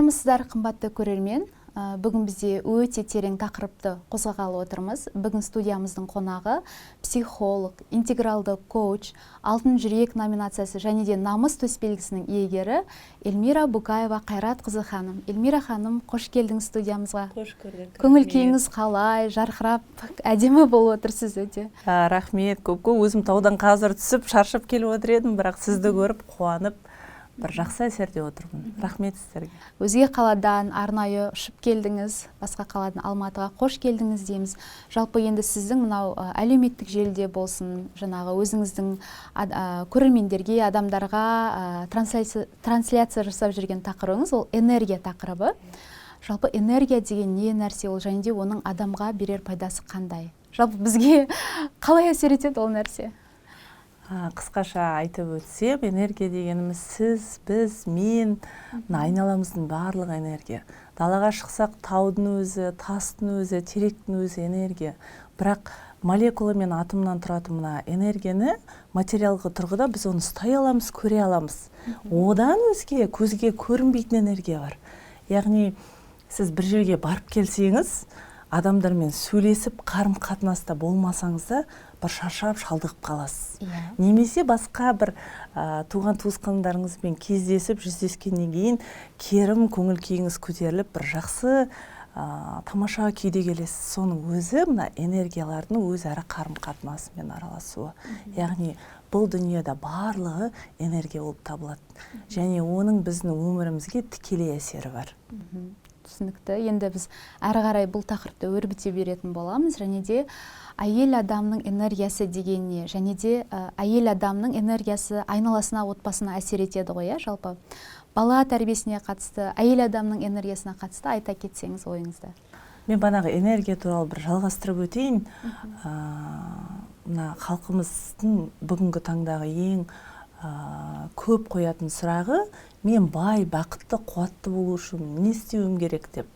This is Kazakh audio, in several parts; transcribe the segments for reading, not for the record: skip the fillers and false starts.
Саламатсыздар, қымбатты көрермен. Бүгін бізде өте терең тақырыпты қозғағалы отырмыз. Бүгін студиямыздың қонағы психолог, интегралды коуч, алтын жүрек номинациясы және де намыс төсбелгісінің иегері Эльмира Букаева Қайратқызы ханым. Эльмира ханым, қош келдіңіз студиямызға. Қош көрдік. Көңіл күйіңіз қалай, жарқырап, әдемі болып отырсыз өте. Рахмет, көп өзім таудан қазір түсіп, шаршап келіп отыр едім, бірақ сізді көріп, қуанып, бір жақсы әсерде отырмын. Рахмет сіздерге. Өзге қаладан арнайы ұшып келдіңіз, басқа қаладан Алматыға қош келдіңіз дейміз. Жалпы енді сіздің мынау әлеуметтік желіде болсын, жаңағы өзіңіздің көрермендерге, адамдарға трансляция жасап жүрген тақырыбыңыз ол энергия тақырыбы. Жалпы энергия деген не нәрсе ол, және де оның адамға берер пайдасы қандай? Жалпы бізге қалай әсер етеді ол нәрсе? Қысқаша айтып өтсем, энергия дегеніміз сіз, біз, мен, айналамыздың барлық энергия. Далаға шықсақ, таудың өзі, тастың өзі, теректің өзі энергия. Бірақ молекула мен атомнан тұратын мына энергияны материалға тұрғыда біз оны ұстай аламыз, көре аламыз. Одан өзге көзге көрінбейтін энергия бар. Яғни сіз бір жерге барып келсеңіз, адамдармен сөйлесіп, қарым-қатынаста болмасаңыз да бір шаршап, шалдығып қаласыз. Немесе басқа бір туған-туысқандарыңызбен кездесіп, жүздескеннен кейін керім көңіл күйіңіз көтеріліп, бір жақсы тамаша күйде келесіз. Соның өзі мына энергиялардың өзара қарым-қатынасымен араласуы. Яғни бұл дүниеде барлығы энергия болып табылады. Және оның біздің өмірімізге тікелей әсері бар. Түсінікті. Енді біз әрі қарай бұл тақырыпты өрбіте беретін боламыз, және де әйел адамның энергиясы дегеніне, және де әйел адамның энергиясы айналасына, отбасына әсер етеді ғой, жалпы. Бала тәрбиесіне қатысты, әйел адамның энергиясына қатысты айта кетсеңіз ойыңызды. Мен банағы энергия туралы бір жалғастырып өтейін. Мына халқымыздың бүгінгі таңдағы ең көп қоятын сұрағы, мен бай, бақытты, қуатты болу үшін не істеуім керек деп.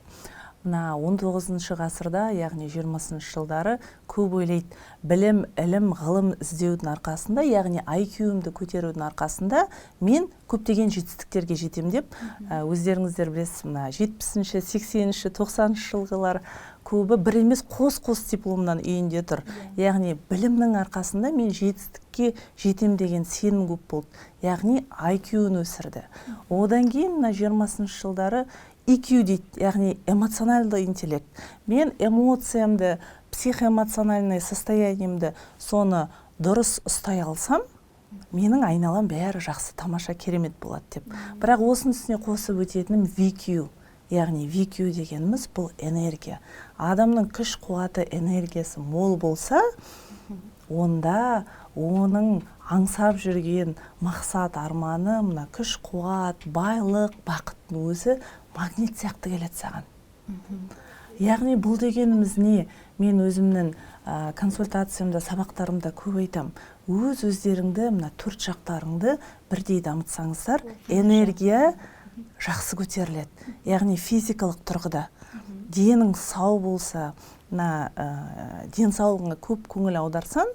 Мына 19 ғасырда, яғни 20 жылдары көп ойлайды, білім, ілім, ғылым іздеудің арқасында, яғни IQ-імді көтерудің арқасында мен көптеген жетістіктерге жетем деп, өздеріңіздер білесіз, мына 70-ші, 80-ші, 90-ші жылғылар көбі бір емес қос дипломнан үйінде тұр. Яғни білімнің арқасында мен жетістікке жетем деген сенім көп болды. Яғни IQ-ін өсірді. Одан кейін мына 20 жылдары EQ дейді, яғни эмоциональды интеллект. Мен эмоциямды, психоэмоциональный состояниемді соны дұрыс ұстай алсам, менің айналам бәрі жақсы, тамаша, керемет болады деп. Бірақ осының үстіне қосып өтетінім VQ. Яғни VQ дегеніміз бұл энергия. Адамның күш қуаты энергиясы мол болса, онда оның аңсап жүрген мақсат, арманы, мына күш қуат, байлық, бақыттың өзі магнит сияқты келеді саған. Яғни бұл дегеніміз не? Мен өзімнің консультациямда, сабақтарымда көп айтам. Өздеріңді, мына төрт жақтарыңды бірдей дамытсаңыздар, энергия жақсы көтеріледі. Яғни физикалық тұрғыда. Денің сау болса, денсаулығыңа көп көңіл аударсан,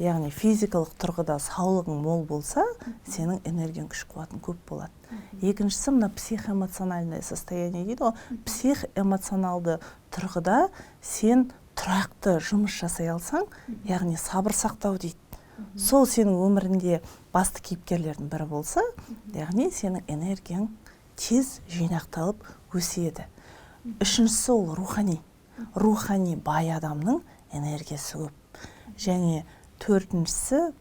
яғни физикалық тұрғыда саулығың мол болса, сенің энергияң, күш қуатың көп болады. Екіншісі, мына психоэмоциональное состояние дейді. Психоэмоционалды тұрғыда сен тұрақты жұмыс жасай алсаң, яғни сабыр сақтау дейді. Сол сенің өмірінде басты кейіпкерлердің бірі болса, яғни сенің энергияң тез жинақталып өседі. Үшіншісі ол рухани. Рухани бай адамның энергиясы көп. Және төртіншісі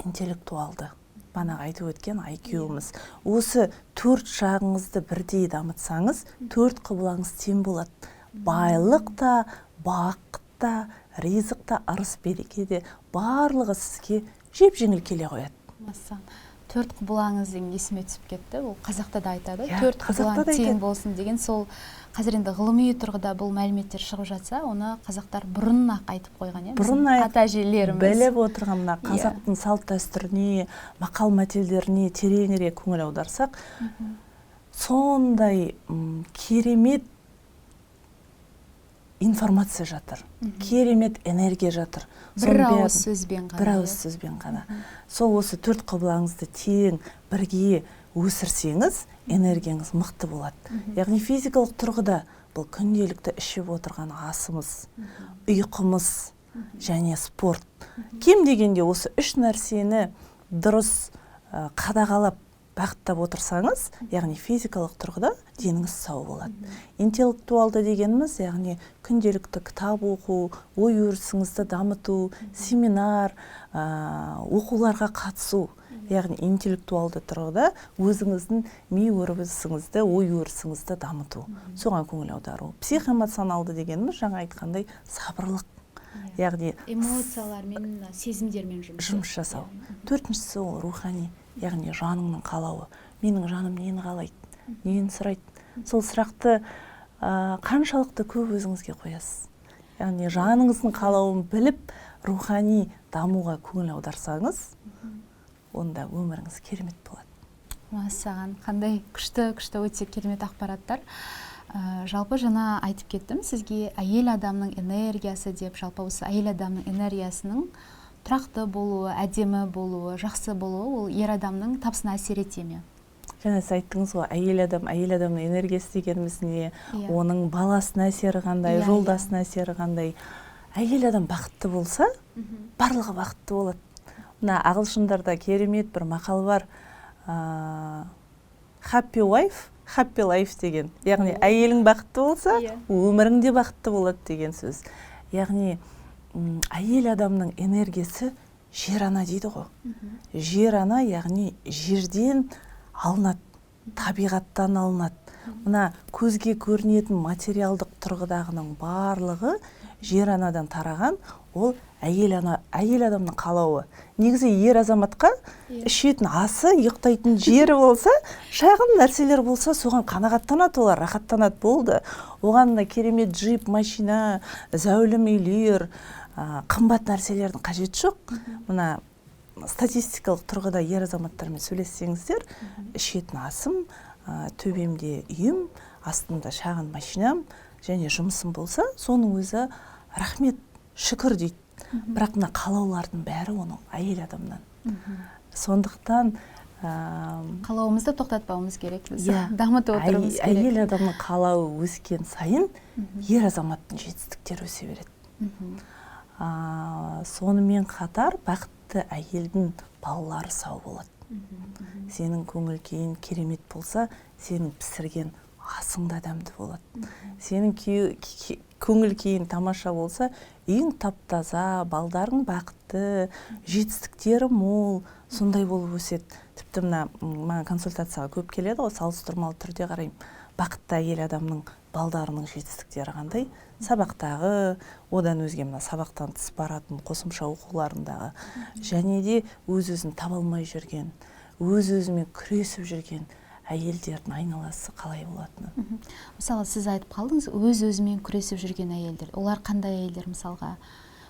интеллектуалды. Банағы айтып өткен IQ-ымыз. Осы төрт жағыңызды бірдей дамытсаңыз, төрт құбылаңыз тең болады. Байлық та, бақыт та, ризық та, ырыс береке де барлығы сізге жеп-жеңіл келе қояды. Төрт құбылаңыз деген есіме түсіп кетті. Ол қазақта да айтады. Төрт құбылаң тең болсын деген. Сол қазір енді ғылыми тұрғыда бұл мәліметтер шығып жатса, оны қазақтар бұрын-ақ айтып қойған. Бұрын ата-әжелеріміз біліп отырған мына қазақтың салт дәстүріне, мақал мәтелдеріне тереңірек көңіл аударсақ, сондай керемет информация жатыр. Керемет энергия жатыр. Бір ауыз сөзбен ғана. Бір ауыз сөзбен ғана. Сол осы төрт құбылаңызды тең бірге өсірсеңіз, энергияңыз мықты болады. Яғни физикалық тұрғыда бұл күнделікті ішіп отырған асымыз, ұйқымыз және спорт. Кем дегенде осы үш нәрсені дұрыс қадағалап бақыттап отырсаңыз, яғни физикалық тұрғыда деніңіз сау болады. Интеллектуалды дегеніміз, яғни күнделікті кітап оқу, ой өрісіңізді дамыту, семинар, оқуларға қатысу. Яғни интеллектуалды тұрғыда өзіңіздің ми өрісіңізді, ой өрісіңізді дамыту. Соған көңіл аудару. Психоэмоционалды дегеніміз жаңа айтқандай сабырлық. Яғни эмоциялармен, сезімдермен жұмыс жасау. Төртіншісі ол рухани, яғни жаныңның қалауы. Менің жаным нені қалайды, нені сұрайды. Сол сұрақты қаншалықты көп өзіңізге қоясыз. Яғни жаныңыздың қалауын біліп, рухани дамуға көңіл аударсаңыз, онда өміріңіз керемет болады. Мәссаған, қандай күшті өте керемет ақпараттар. Жалпы жаңа айтып кеттім сізге әйел адамның энергиясы деп, жалпы осы әйел адамның энергиясының тұрақты болуы, әдемі болуы, жақсы болуы, ол ер адамның табысына әсер ете ме? Жаңа сіз айттыңыз ғой, әйел адамның энергиясы дегеніміз не, оның баласына әсері қандай, жолдасына әсері қандай. Әйел адам бақытты болса, барлығы бақытты болады. Мына ағылшындарда керемет бір мақал бар, happy wife, happy life деген. Яғни әйелің бақытты болса, өмірің де бақытты болады деген сөз. Яғни әйел адамның энергиясы жер ана дейді ғой. Жер ана, яғни жерден алынады, табиғаттан алынады. Мына көзге көрінетін материалдық тұрғыдағының барлығы жер анадан тараған, ол әйел адамның қалауы. Негізі ер азаматқа ішетін асы, ұйықтайтын жері болса, шағын нәрселер болса, соған қанағаттанады, олар рахаттанады, болды. Оған да керемет джип, машина, зәулім үйлер, қымбат нәрселердің қажеті жоқ. Мына статистикалық тұрғыда ер азаматтармен сөйлессеңіздер, ішетін асым, төбемде үйім, астымда шағын машинам және жұмысым болса, соның өзі рахмет, шүкір дейді. Бірақ мына қалаулардың бәрі оның әйел адамнан. Сондықтан қалауымызды тоқтатпауымыз керек, біз дамытып отыруымыз керек. Әйел адамның қалауы өскен сайын ер азаматтың жетістіктері өсе береді. Сонымен қатар бақытты әйелдің балалары сау болады. Сенің көңіл күйің керемет болса, сенің пісірген асың да дәмді болады. Сенің көңіл күйің тамаша болса, үйің таптаза, балдарың бақытты, жетістіктері мол, сондай болып өседі. Тіпті маған консультацияға көп келеді ғой, салыстырмалы түрде қараймын. Бақытты әйел адамның балдарының жетістіктері қандай? Сабақтағы, одан өзге мына сабақтан тыс баратын қосымша оқуларындағы, және де өз-өзін таба алмай жүрген, өз-өзімен күресіп жүрген әйелдердің айналасы қалай болатыны. Мысалы, сіз айтып қалдыңыз, өз-өзімен күресіп жүрген әйелдер. Олар қандай әйелдер мысалға?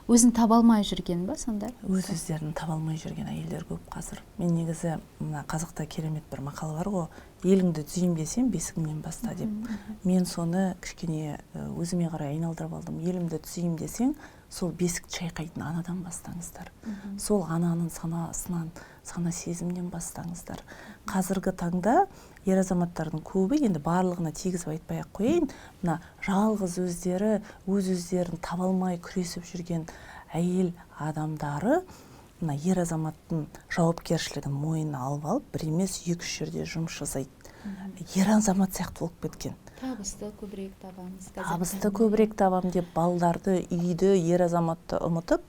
Өзін таба алмай жүрген ба сонда? Өз-өздерін таба алмай жүрген әйелдер көп қазір. Мен негізі мына қазақта керемет бір мақал бар ғой, еліңді түзеймін десем, бесігіңнен баста деп. Мен соны кішкене өзіме қарай айналдырып алдым. Елімді түзеймін десең, сол бесік шайқайтын анадан бастаңыздар. Сол ананың санасынан, сана сезімнен бастаңыздар. Қазіргі таңда ер азаматтардың көбі, енді барлығына тегізіп айтпай-ақ қояйын, мына жалғыз өздерін таба алмай күресіп жүрген әйел адамдары, мына ер азаматтың жауапкершілігін мойнына алып, бір емес 2-3 жерде жұмыс жасайды. Ер азамат сияқты болып кеткен. Табысты көбірек табамыз. Табысты көбірек табам деп балдарды, үйді, ер азаматты ұмытып,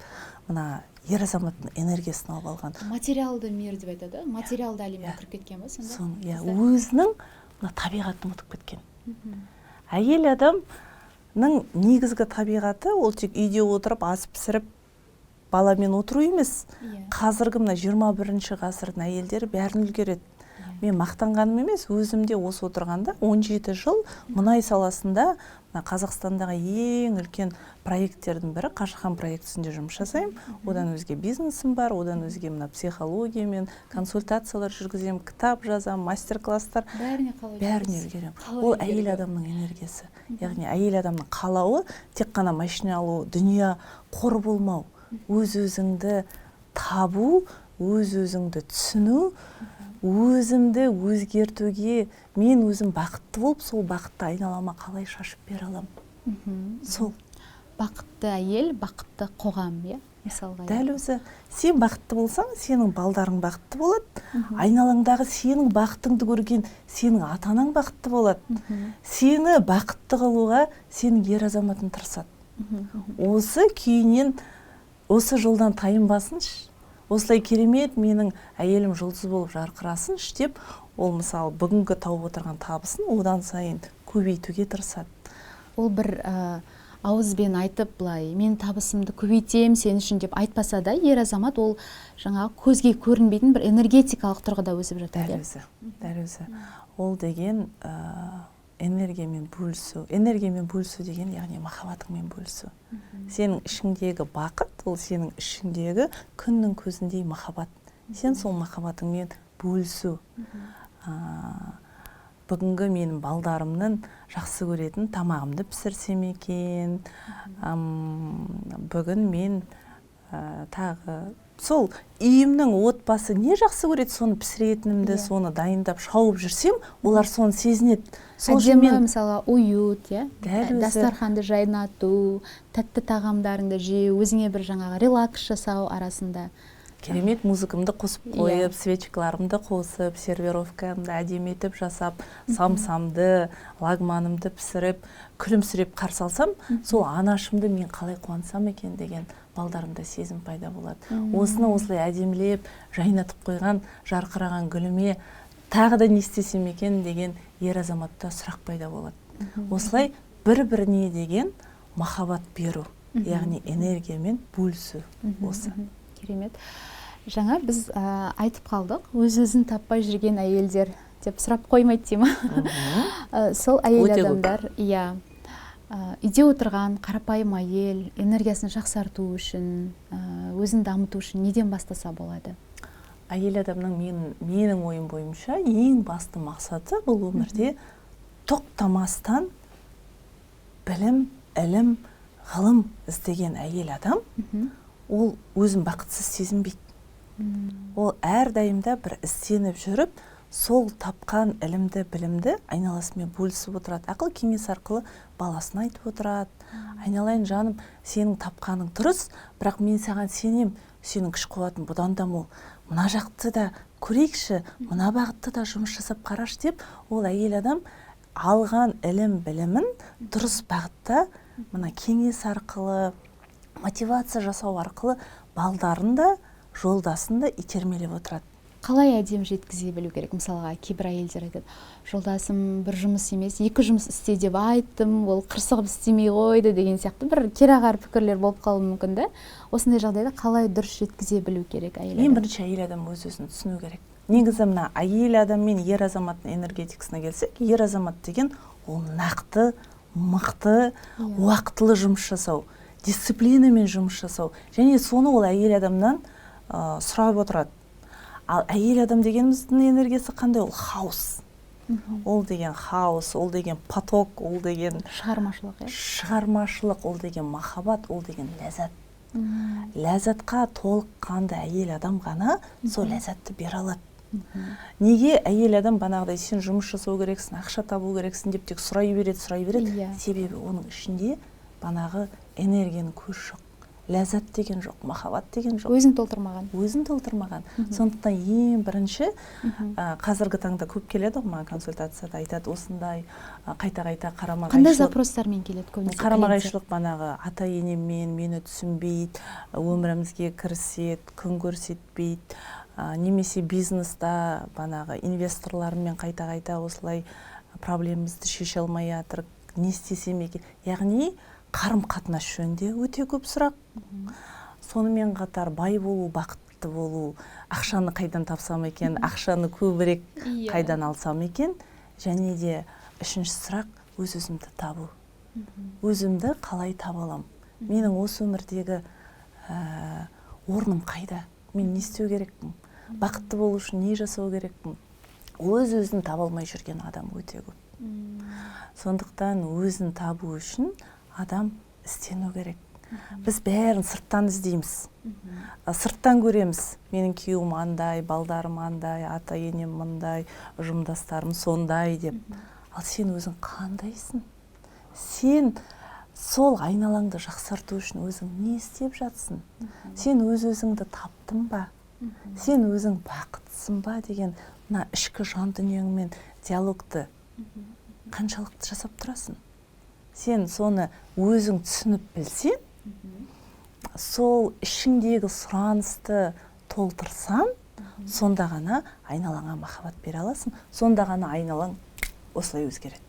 мына ер азаматтың энергиясын алып алған. Материалды мир деп айтады, материалды әлемге кіріп кеткен ба сонда? Өзінің табиғатын ұмытып кеткен. Әйел адамның негізгі табиғаты ол тек үйде отырып, ас пісіріп, баламен отыру емес. Қазіргі 21-ші ғасырдың әйелдері бәрін үлгереді. Мен мақтанғаным емес, өзімде осы отырғанда 17 жыл мұнай саласында Қазақстандағы ең үлкен проекттердің бірі Қашаған проектісінде жұмыс жасаймын. Одан өзге бизнесім бар, одан өзге психологиямен консультациялар жүргіземін, кітап жазамын, мастер-класстар. Бәріне үлгеремін. Ол әйел адамның энергиясы. Яғни әйел адамның қалауы тек қана машина алу, дүние қор болмау, өз-өзіңді табу, өз өзіңді түсіну, өзімді өзгертуге, мен өзім бақытты болып, сол бақытты айналама қалай шашып бере аламын. Сол бақытты әйел, бақытты қоғам, иә? Мысалға. Дәл өзі, сен бақытты болсаң, сенің балдарың бақытты болады. Айналаңдағы сенің бақытыңды көрген сенің атанаң бақытты болады. Сені бақытты қылуға сенің ер азаматың тырысады. Осы күйінен, осы жолдан тайынбасыншы. Осылай керемет менің әйелім жұлдыз болып жарқырасыншы деп, ол мысалы бүгінгі тауып отырған табысын одан сайын көбейтуге тырысады. Ол бір ауызбен айтып, былай, мен табысымды көбейтем сен үшін деп айтпаса да, ер азамат ол жаңағы көзге көрінбейтін бір энергетикалық тұрғыда өсіп жатыр. Дәл өзі. Ол деген энергиямен бөлісу деген, яғни махаббатыңмен бөлісу. Сенің ішіңдегі бақыт, ол сенің ішіңдегі күннің көзіндей махаббат. Сен сол махаббатыңмен бөлісу. Бүгінгі менің балдарымның жақсы көретін тамағымды пісірсем екен, бүгін мен тағы сол үйімнің отбасы не жақсы көреді, соны пісіретінімді, соны дайындап шауып жүрсем, олар соны сезінеді. Әдемі мысалы уют, дастарханды жайнату, тәтті тағамдарыңды жеу, өзіңе бір жаңағы релакс жасау арасында. Керемет музыкамды қосып қойып, свечкаларымды қосып, сервировкамды әдемі етіп жасап, самсамды, лагманымды пісіріп, күлімсіреп қарсы алсам, сол анашымды мен қалай қуансам екен деген балдарымда сезім пайда болады. Осыны осылай әдемілеп, жайнатып қойған, жарқыраған гүліме тағы да не істесем екен деген ер азаматта сұрақ пайда болады. Осылай бір-біріне деген махаббат беру, яғни энергиямен бөлісу осы. Керемет. Жаңа біз айтып қалдық, өз-өзін таппай жүрген әйелдер деп сұрап қоймайды деймі? Сол әйел адамдар, үйде отырған қарапайым әйел энергиясын жақсарту үшін, өзін дамыту үшін неден бастаса болады? Әйел адамның менің ойым бойынша ең басты мақсаты бұл өмірде тоқтамастан білім, ілім, ғылым іздеген әйел адам, ол өзін бақытсыз сезінбейді. Ол әрдайымда бір ізденіп жүріп, сол тапқан ілімді, білімді айналасымен бөлісіп отырады. Ақыл кеңес арқылы баласына айтып отырады. Айналайын жаным, сенің тапқаның дұрыс, бірақ мен саған сенем, сенің күш қуатың бұдан да мол. Мына жақты да көрейікші, мына бағытты да жұмыс жасап қараш деп, ол әйел адам алған ілім, білімін дұрыс бағытта, мына кеңес арқылы, мотивация жасау арқылы балдарын да, жолдасын да итермелеп отырады. Қалай әдем жеткізе білу керек? Мысалға, кейбір әйелдер айтады, жолдасым бір жұмыс емес, 2 жұмыс істе деп айттым, ол қырсығып істемей қойды деген сияқты бір керағар пікірлер болып қалуы мүмкін да. Осындай жағдайда қалай дұрыс жеткізе білу керек әйел адам? Ең бірінші әйел адам өз-өзін түсіну керек. Негізі мына әйел адам мен ер азаматтың энергетикасына келсек, ер азамат деген ол нақты, мықты, уақытылы жұмыс жасау, дисциплинамен жұмыс жасау, және соны ол әйел адамнан сұрап отырады. Ал әйел адам дегеніміздің энергиясы қандай? Ол хаос. Ол деген хаос, ол деген поток, ол деген шығармашылық, ол деген махаббат, ол деген ләззат. Ләззатқа толыққанды әйел адам ғана сол ләззатты бере алады. Неге әйел адам бағанағыдай сен жұмыс жасау керексің, ақша табу керексің деп тек сұрай береді. Себебі оның ішінде бағанағы энергияның көзі жоқ. Ләззат деген жоқ, махаббат деген жоқ. Өзін толтырмаған. Сондықтан ең бірінші, қазіргі таңда көп келеді, маған консультацияда айтады, осындай қайта-қайта қарама-қайшылық. Қандай запростармен келеді көбінесе? Қарама-қайшылық бағанағы ата-енеммен мені түсінбейді, өмірімізге кіріседі, күн көрсетпейді, немесе бизнеста бағанағы инвесторлармен қайта-қайта осылай проблемамызды шеше алмай жатыр, не істесем екен? Яғни қарым-қатынас жөнінде өте көп сұрақ. Сонымен қатар бай болу, бақытты болу, ақшаны қайдан тапсам екен, ақшаны көбірек қайдан алсам екен, және де үшінші сұрақ өз-өзімді табу. Өзімді қалай таба аламын? Менің осы өмірдегі орным қайда? Мен не істеу керекпін? Бақытты болу үшін не жасау керекпін? Өз-өзін таба алмай жүрген адам өте көп. Сондықтан өзін табу үшін адам істену керек. Біз бәрін сырттан іздейміз. Сырттан көреміз. Менің күйеуім андай, балдарым андай, ата-енем мындай, ұжымдастарым сондай деп. Ал сен өзің қандайсың? Сен сол айналаңды жақсарту үшін өзің не істеп жатсың? Сен өз-өзіңді таптың ба? Сен өзің бақыттысың ба деген мына ішкі жан дүниеңмен диалогты қаншалықты жасап тұрасың? Сен соны өзің түсініп білсең, сол ішіңдегі сұранысты толтырсаң, сонда ғана айналаңа махаббат бере аласың, сонда ғана айналаң осылай өзгереді.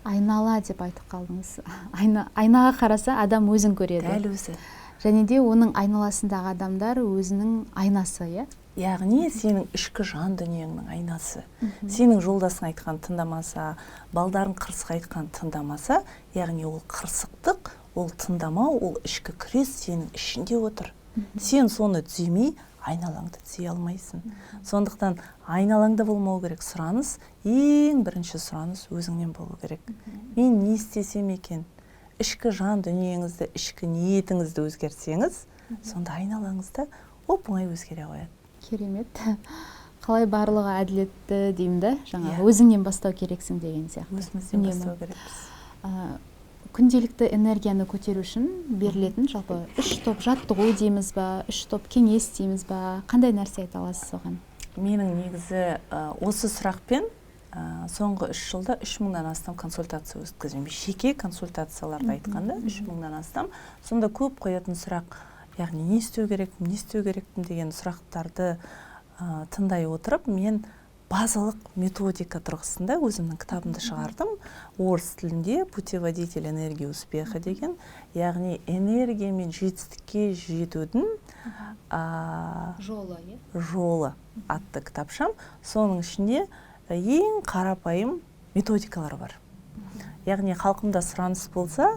Айнала деп айтып қалдыңыз. Айнаға қараса адам өзін көреді. Дәл өзі. Және де оның айналасындағы адамдар өзінің айнасы, иә? Яғни сенің ішкі жан дүниеңнің айнасы. Сенің жолдасың айтқан тыңдамаса, балдарың қырсық айтқан тыңдамаса, яғни ол қырсықтық, ол тыңдамау, ол ішкі күрес сенің ішінде отыр. Сен соны түземей, айналаңды түзей алмайсың. Сондықтан айналаңда болмау керек сұраныс, ең бірінші сұраныс өзіңнен болу керек. Мен не істесем екен? Ішкі жан дүниеңізді, ішкі ниетіңізді өзгертсеңіз, сонда айналаңызда оп-оңай өзгере қояды. Керемет. Қалай барлығы әділетті деймін да, жаңағы өзіңнен бастау керексің деген сияқты. Өзімізден бастау керекпіз. Күнделікті энергияны көтеру үшін берілетін жалпы 3 топ жаттығу дейміз ба, 3 топ кеңес дейміз ба, қандай нәрсе айта аласыз оған? Менің негізі осы сұрақпен соңғы 3 жылда 3000-нан астам консультация өткіздім. Жеке консультацияларды айтқанда 3000-нан астам. Сонда көп қоятын сұрақ, яғни не істеу керекпін деген сұрақтарды тыңдай отырып, мен базалық методика тұрғысында өзімнің кітабымды шығардым. Орыс тілінде «Путеводитель энергии успеха» деген, яғни энергия мен жетістікке жетудің жолы атты кітапшам. Соның ішінде ең қарапайым методикалар бар. Яғни халқымда сұраныс болса,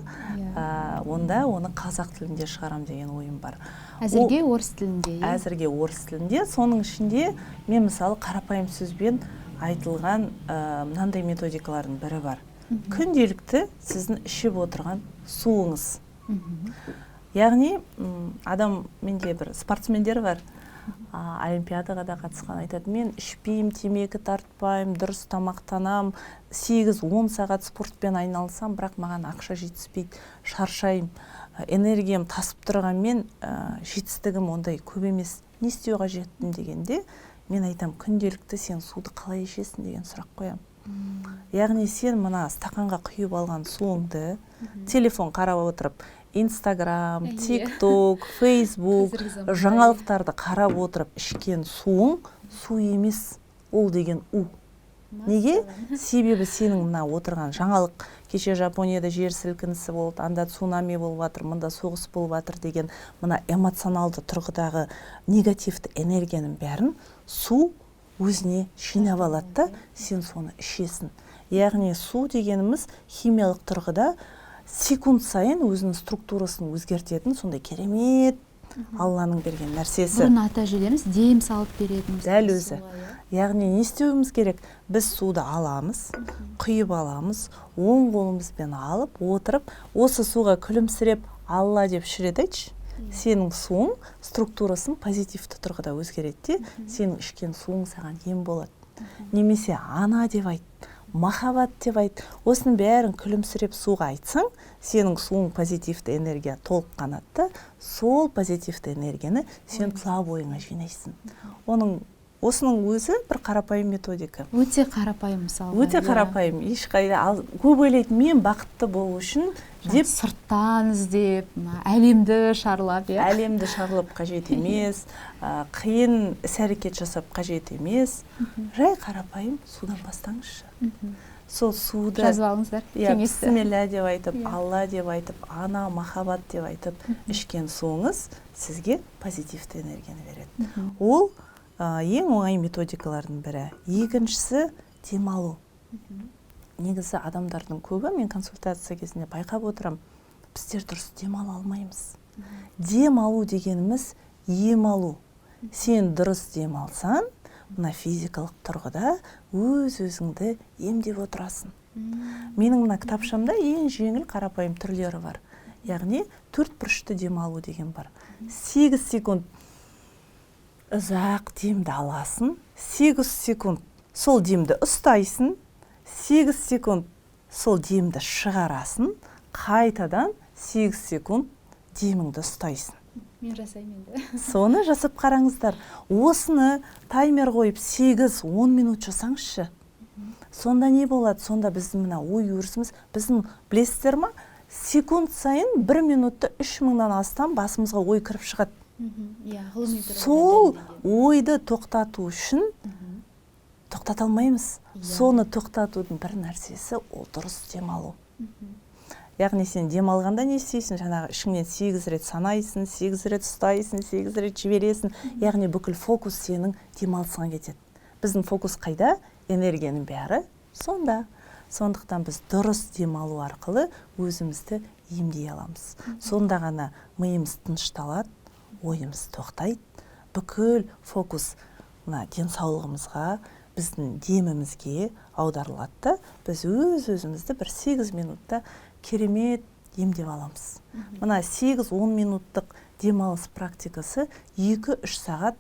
онда оны қазақ тілінде шығарам деген ойым бар. Әзірге орыс тілінде. Әзірге орыс тілінде. Соның ішінде мен мысалы қарапайым сөзбен айтылған мынандай методикалардың бірі бар. Күнделікті сіздің ішіп отырған суыңыз. Яғни адам, менде бір спортсмендер бар, олимпиадаға да қатысқан, айтады, мен ішпеймін, темекі тартпаймын, дұрыс тамақтанам, 8-10 сағат спортпен айналысам, бірақ маған ақша жетіспейді, шаршаймын, энергиям тасып тұрғанмен жетістігім ондай көп емес, не істеу қажеттім дегенде, мен айтам, күнделікті сен суды қалай ішесің деген сұрақ қоям. Яғни сен мына стақанға құйып алған суыңды телефон қарап отырып, Инстаграм, ТикТок, Фейсбук, жаңалықтарды қарап отырып ішкен суың су емес, ол деген у. Неге? Себебі сенің мына отырған жаңалық, кеше Жапонияда жер сілкінісі болды, анда цунами болып жатыр, мында соғыс болып жатыр деген мына эмоционалды тұрғыдағы негативті энергияның бәрін су өзіне жинап алады да, сен соны ішесің. Яғни су дегеніміз химиялық тұрғыда секунд сайын өзінің структурасын өзгертетін сондай керемет Алланың берген нәрсесі. Бұрын ата-әжелеріміз дем салып беретін. Дәл өзі. Яғни не істеуіміз керек? Біз суды аламыз, құйып аламыз, оң қолымызбен алып, отырып, осы суға күлімсіреп Алла деп шіредейші. Сенің суың структурасын позитивті тұрғыда өзгереді, сенің ішкен суың саған ем болады. Немесе ана деп айт, махаббат деп айт. Осының бәрін күлімсіреп суға айтсаң, сенің суың позитивті энергия толыққанады, сол позитивті энергияны сен тұла бойыңа жинайсың. Осының өзі бір қарапайым методика. Өте қарапайым мысалы. Өте қарапайым. Ешқайда көп ойлайды, мен бақытты болу үшін деп сырттан іздеп, әлемді шарлап, әлемді шарлап қажет емес, қиын іс-әрекет жасап қажет емес. Жай қарапайым судан бастаңызшы. Сол суды жазып алыңыздар. Бисмилля деп айтып, Алла деп айтып, ана, махаббат деп айтып, ішкен суыңыз сізге позитивті энергияны береді. Ол ең оңай методикалардың бірі. Екіншісі демалу. Негізі адамдардың көбі, мен консультация кезінде байқап отырам, біздер дұрыс демала алмаймыз. Демалу дегеніміз ем алу. Сен дұрыс демалсаң, мына физикалық тұрғыда өз-өзіңді емдеп отырасың. Менің мына кітапшамда ең жеңіл қарапайым түрлері бар. яғни 4 бұрышты демалу деген бар. 8 секунд ұзақ демді аласың, 8 секунд сол демді ұстайсың, 8 секунд сол демді шығарасың, қайтадан 8 секунд деміңді ұстайсың. Мен жасаймын енді. Соны жасап қараңыздар. Осыны таймер қойып 8-10 минут жасаңызшы. Сонда не болады? Сонда біздің мына ой өрісіміз, біздің білесіздер ма? Секунд сайын 1 минутта 3000-нан астам басымызға ой кіріп шығады. Сол ойды тоқтату үшін тоқтата алмаймыз. Соны тоқтатудың бір нәрсесі ол дұрыс демалу. Яғни сен демалғанда не істейсің? Жаңағы ішіңнен 8 рет санайсың, 8 рет ұстайсың, 8 рет жібересің. Яғни бүкіл фокус сенің демалысыңа кетеді. Біздің фокус қайда? Энергияның бәрі сонда. Сондықтан біз дұрыс демалу арқылы өзімізді емдей аламыз. Сонда ғана миымыз тынышталады, ойымыз тоқтайды, бүкіл фокус денсаулығымызға, біздің демімізге аударылады. Біз өзімізді бір 8 минутта керемет емдеп аламыз. Мына 8-10 минуттық демалыс практикасы 2-3 сағат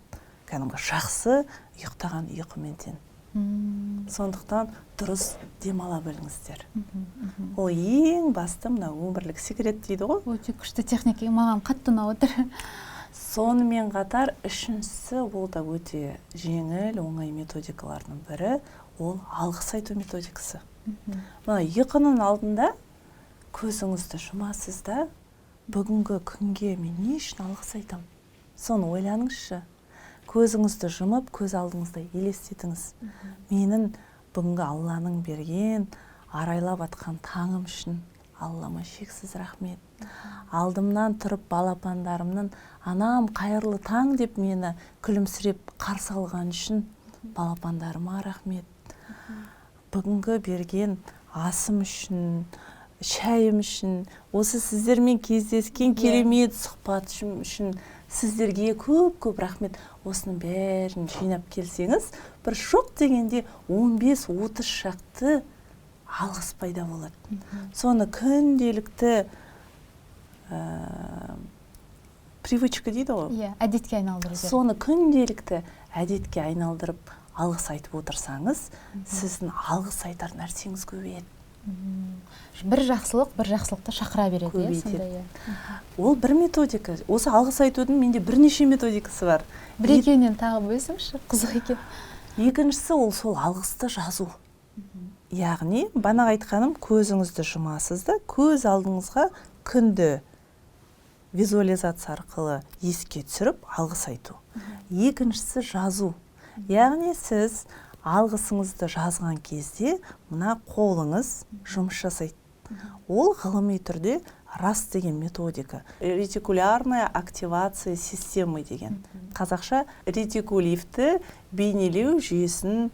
кәдімгі жақсы ұйықтаған ұйқымен тең. Сондықтан дұрыс демала біліңіздер. Ол ең басты мына өмірлік секрет дейді ғой. Өте күшті техника, маған қатты ұнап отыр. Сонымен қатар үшіншісі ол да өте жеңіл, оңай методикалардың бірі, ол алғыс айту методикасы. Мына ұйқының алдында көзіңізді жұмасыз да, бүгінгі күнге мен не үшін алғыс айтам? Соны ойланыңызшы. Көзіңізді жұмып, көз алдыңызда елестетіңіз. Менің бүгінгі Алланың берген, арайлап атқан таңым үшін Аллама шексіз рахмет. Алдымнан тұрып балапандарымның анам қайырлы таң деп мені күлімсіреп қарсы алған үшін балапандарыма рахмет. Бүгінгі берген асым үшін, шайым үшін, осы сіздермен кездескен керемет сұхбат үшін сіздерге көп рахмет. Осының бәрін жинап келсеңіз, бір жоқ дегенде 15-30 шақты алғыс пайда болады. Соны күнделікті привычка дейді ғой. Әдетке айналдыру. Соны күнделікті әдетке айналдырып алғыс айтып отырсаңыз, сіздің алғыс айтар нәрсеңіз көбейеді. Бір жақсылықты шақыра береді. Ол бір методика. Осы алғыс айтудың менде бірнеше методикасы бар. Бір екеуінен тағы бөлсеңізші, қызық екен. Екіншісі ол сол алғысты жазу. Яғни, бағана айтқаным, көзіңізді жұмасыз да, көз алдыңызға күнді визуализация арқылы еске түсіріп алғыс айту. Екіншісі жазу. Яғни сіз алғысыңызды жазған кезде мына қолыңыз жұмыс жасайды. Ол ғылыми түрде рас деген методика. Ретикулярная активация системы деген. Қазақша ретикулитивті бейнелеу жүйесін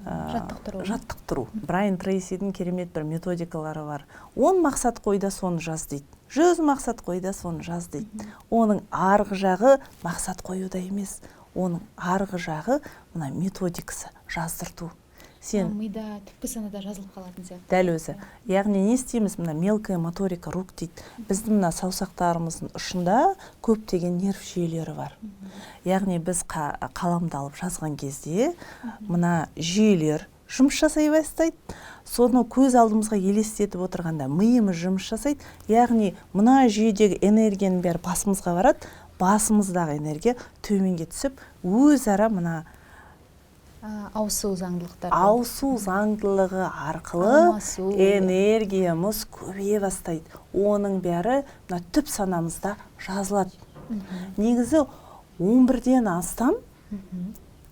жаттықтыру. Брайан Трейсидің керемет бір методикалары бар. 10 мақсат қойда соны жаз дейді. 100 мақсат қойда соны жаз дейді. Оның арғы жағы мақсат қоюда емес. Оның арғы жағы мына методикасы жаздырту. Сен мида түпкі санада жазылып қалатын сияқты. Дәл өзі. Яғни не істейміз? Мына мелкая моторика рук дейді. Біздің мына саусақтарымыздың ұшында көптеген нерв жүйелері бар. Яғни біз қаламды алып жазған кезде мына жүйелер жұмыс жасай бастайды. Соны көз алдымызға елестетіп отырғанда миымыз жұмыс жасайды. Яғни мына жүйедегі энергияның бәрі басымызға барады. Басымыздағы энергия төменге түсіп, өзара мына ауысу заңдылықтары. Ауысу заңдылығы арқылы энергиямыз көбейе бастайды. Оның бәрі түп санамызда жазылады. Негізі 11-ден астам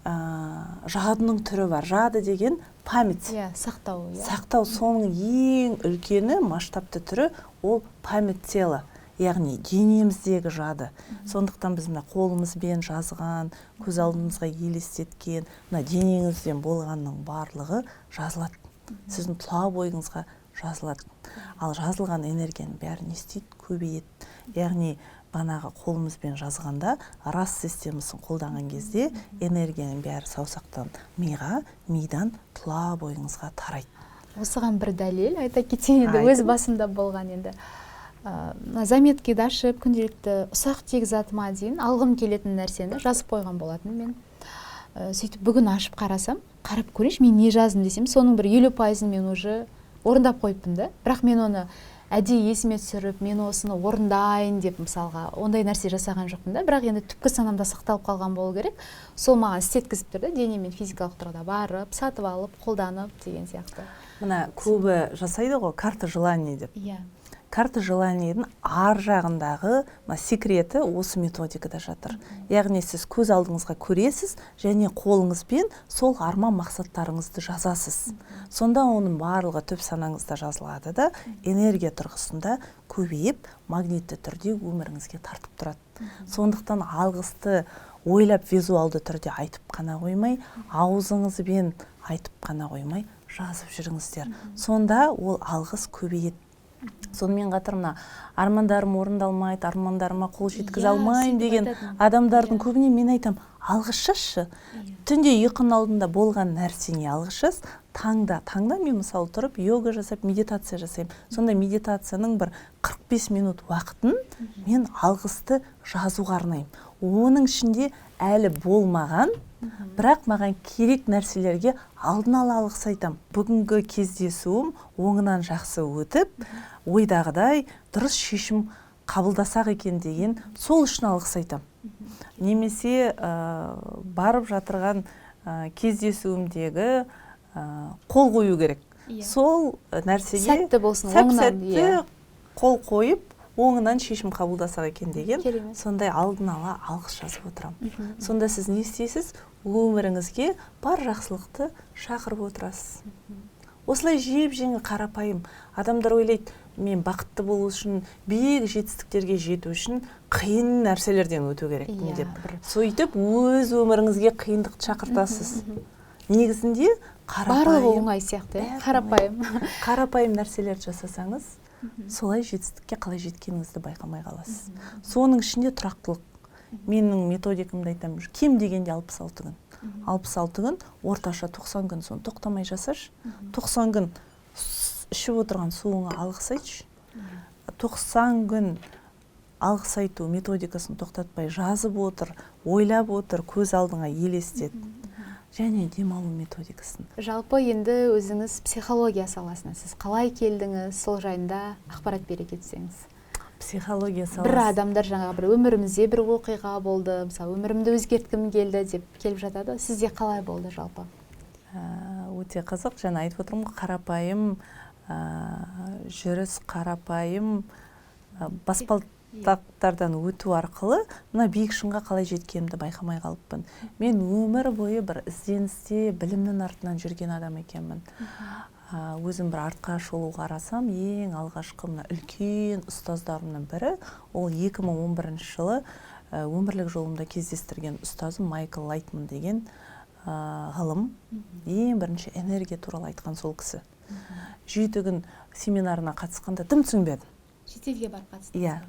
жадының түрі бар. Жады деген память. Сақтау. Сақтау соның ең үлкені, масштабты түрі ол память тела. Яғни денеміздегі жады. Сондықтан біз мына қолымызбен жазған, көз алдымызға елестеткен, мына денеңізден болғанның барлығы жазылады. Сіздің тұла бойыңызға жазылады. Ал жазылған энергияның бәрі не істейді? Көбейеді. Яғни бағанағы қолымызбен жазғанда рас системасын қолданған кезде энергияның бәрі саусақтан миға, мидан тұла бойыңызға тарайды. Осыған бір дәлел айта кетейін енді, өз басымда болған енді. заметкиді ашып күнделікті ұсақ тегіс затыма дейін алғым келетін нәрсені жазып қойған болатын мен. Сөйтіп бүгін ашып қарасам, қарап көрейінші мен не жаздым десем, соның бір 50%-ын мен уже орындап қойыппын да. Бірақ мен оны әдейі есіме түсіріп, мен осыны орындайын деп мысалға ондай нәрсе жасаған жоқпын да. Бірақ енді түпкі санамда сақталып қалған болу керек. Сол маған істеткізіп тұрды, денемен физикалық тұрғыда барып, сатып алып, қолданып деген сияқты. Мына көбі жасайды ғой, карта желаний деп. Иә. Карта желанийдің ар жағындағы секреті осы методикада жатыр. Яғни сіз көз алдыңызға көресіз және қолыңызбен сол арман мақсаттарыңызды жазасыз. Сонда оның барлығы түп санаңызда жазылады да, энергия тұрғысында көбейіп, магнитті түрде өміріңізге тартып тұрады. Сондықтан алғысты ойлап визуалды түрде айтып қана қоймай, аузыңызбен айтып қана қоймай, жазып жүріңіздер. Сонда ол алғыс көбейеді. Сонымен қатар мына армандарым орындалмайды, армандарыма қол жеткізе алмайым деген адамдардың көбіне мен айтам, алғыс жазшы. Түнде ұйқының алдында болған нәрсене алғыс жаз. Таңда мен мысалы тұрып йога жасап, медитация жасаймын. Сонда медитацияның бір 45 минут уақытын мен алғысты жазуға арнаймын. Оның ішінде әлі болмаған, бірақ маған керек нәрселерге алдын ала алғыс айтам. Бүгінгі кездесуім оңынан жақсы өтіп, ойдағыдай дұрыс шешім қабылдасақ екен деген сол үшін алғыс айтам. Немесе барып жатырған кездесуімдегі қол қою керек. Сол нәрсеге сәтті болсын, оңынан қол қойып, оңынан шешім қабылдасақ екен деген, сондай алдын ала алғыс жазып отырам. Сонда сіз не істейсіз? Өміріңізге бар жақсылықты шақырып отырасыз. Осылай жеп-жеңіл қарапайым. Адамдар ойлайды, мен бақытты болу үшін, биік жетістіктерге жету үшін қиын нәрселерден өту керекпін деп. Сөйтіп, өз өміріңізге қиындықты шақыртасыз. Негізінде барлығы оңай сияқты, қарапайым нәрселерді жасасаңыз, солай жетістікке қалай жеткеніңізді байқамай қаласыз. Соның ішінде тұрақтылық. Менің методикамды айтамын, кем дегенде 66 күн. 66 күн, орташа 90 күн соны тоқтамай жасашы. 90 күн ішіп отырған суыңа алғыс айтшы. 90 күн алғыс айту методикасын тоқтатпай жазып отыр, ойлап отыр, көз алдыңа елестет. Және демалу методикасын. Жалпы енді өзіңіз психология саласына сіз қалай келдіңіз, сол жайында ақпарат бере кетсеңіз. Психология саласы. Бір адамдар жаңағы бір өмірімізде бір оқиға болды, мысалы өмірімді өзгерткім келді деп келіп жатады. Сізде қалай болды жалпы? Өте қызық, жаңа айтып отырмын, қарапайым жүріс, қарапайым баспалдақтардан өту арқылы мына биік шыңға қалай жеткенімді байқамай қалыппын. Мен өмір бойы бір ізденісте, білімнің артынан жүрген адам екенмін. Өзім бір артқа шолу қарасам, ең алғашқы мына үлкен ұстаздарымның бірі, ол 2011 жылы өмірлік жолымда кездестірген ұстазым Майкл Лайтман деген ғылым. Ең бірінші энергия туралы айтқан сол кісі. 7 күн семинарына қатысқанда дым түсінбедім. Шетелге барып қатыстыңыз? Иә,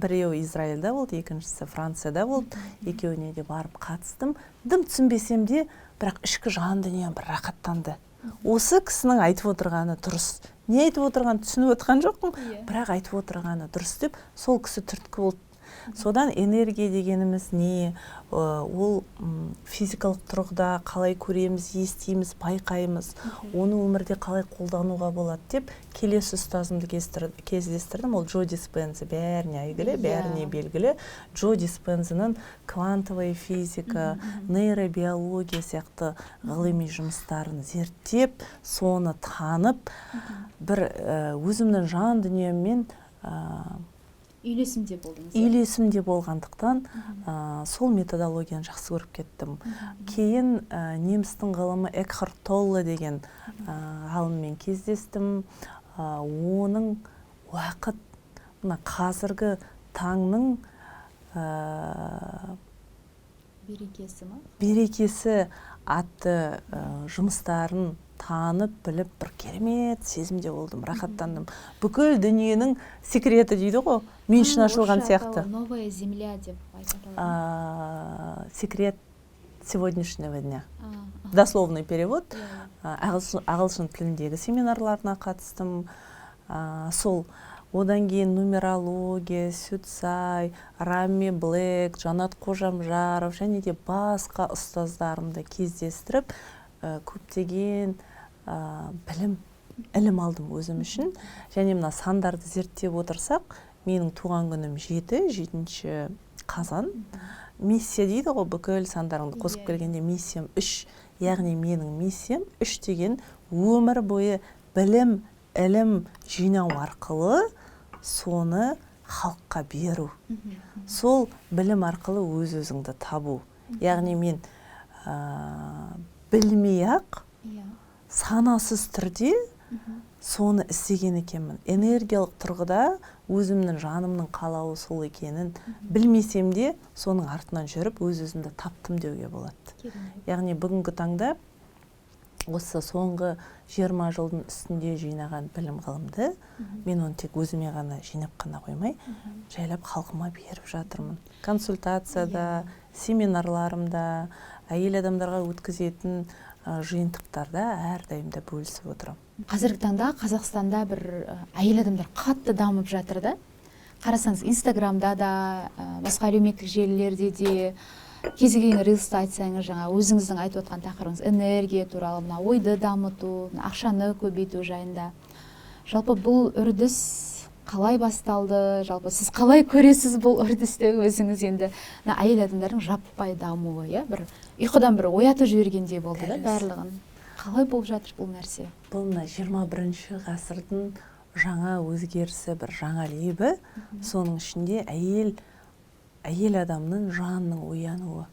біреуі Израильда болды, екіншісі Францияда болды. Екеуіне де барып қатыстым. Дым түсінбесем де, бірақ ішкі жан дүнием бір рақаттанды. Осы кісінің айтып отырғаны дұрыс. Не айтып отырғаны түсініп отырған жоқпын, бірақ айтып отырғаны дұрыс деп, сол кісі түрткі болды. Содан энергия дегеніміз не, ол физикалық тұрғыда қалай көреміз, естиміз, байқаймыз, оны өмірде қалай қолдануға болады деп, келесі ұстазымды кездестірдім. Ол Джо Диспенза, бәріне әйгілі, бәріне белгілі. Джо Диспензаның квантовая физика, нейробиология сияқты ғылыми жұмыстарын зерттеп, соны танып, бір өзімнің жан дүниеммен үйлесімде болдыңыз? Үйлесімде болғандықтан сол методологияны жақсы көріп кеттім. Кейін немістің ғылымы Экхарт Толле деген ғалыммен кездестім. Оның уақыт, қазіргі таңның берекесі атты жұмыстарын танып, біліп, бір керемет сезімде болдым, рахаттандым. Бүкіл дүниенің секреті дейді ғой, мен үшін ашылған сияқты. Новая земля деп айтады. Секрет сегодняшнего дня. Дословный перевод. Ағылшын тіліндегі семинарларына қатыстым. Сол одан кейін нумерология, Сүтсай, Рами Блэк, Жанат Қожамжаров және де басқа ұстаздарымды кездестіріп көптеген ілім алдым өзім үшін. Және мына сандарды зерттеп отырсақ, менің туған күнім 7 қазан. Миссия дейді ғой, бүкіл сандарыңды қосып келгенде миссиям 3. Яғни менің миссиям 3 деген өмір бойы білім, ілім жинау арқылы соны халыққа беру. Сол білім арқылы өз-өзіңді табу. Яғни мен білмей-ақ санасыз түрде соны істеген екенмін. Энергиялық тұрғыда өзімнің жанымның қалауы сол екенін білмесем де соның артынан жүріп өз-өзімді таптым деуге болады. Яғни бүгінгі таңда осы соңғы 20 жылдың үстінде жинаған білім ғылымды мен оны тек өзіме ғана жинап қана қоймай, жайлап халқыма беріп жатырмын. Консультацияда, семинарларымда, әйел адамдарға өткізетін жиынтықтарда әрдайымда бөлісіп отырамын. Қазіргі таңда Қазақстанда бір әйел адамдар қатты дамып жатыр да. Қарасаңыз, Инстаграмда да, басқа әлеуметтік желілерде де, кез келген рилсті айтсаңыз, жаңа өзіңіздің айтып отқан тақырыбыңыз энергия туралы, мына ойды дамыту, ақшаны көбейту жайында. Жалпы бұл үрдіс қалай басталды? Жалпы сіз қалай көресіз бұл үрдісті өзіңіз? Енді әйел адамдардың жаппай дамуы, бір ұйқыдан бір оятып жібергендей болды да барлығын. Қалай болып жатыр бұл нәрсе? Бұл 21 ғасырдың жаңа өзгерісі, бір жаңа лебі. Соның ішінде әйел адамның жанының оянуы.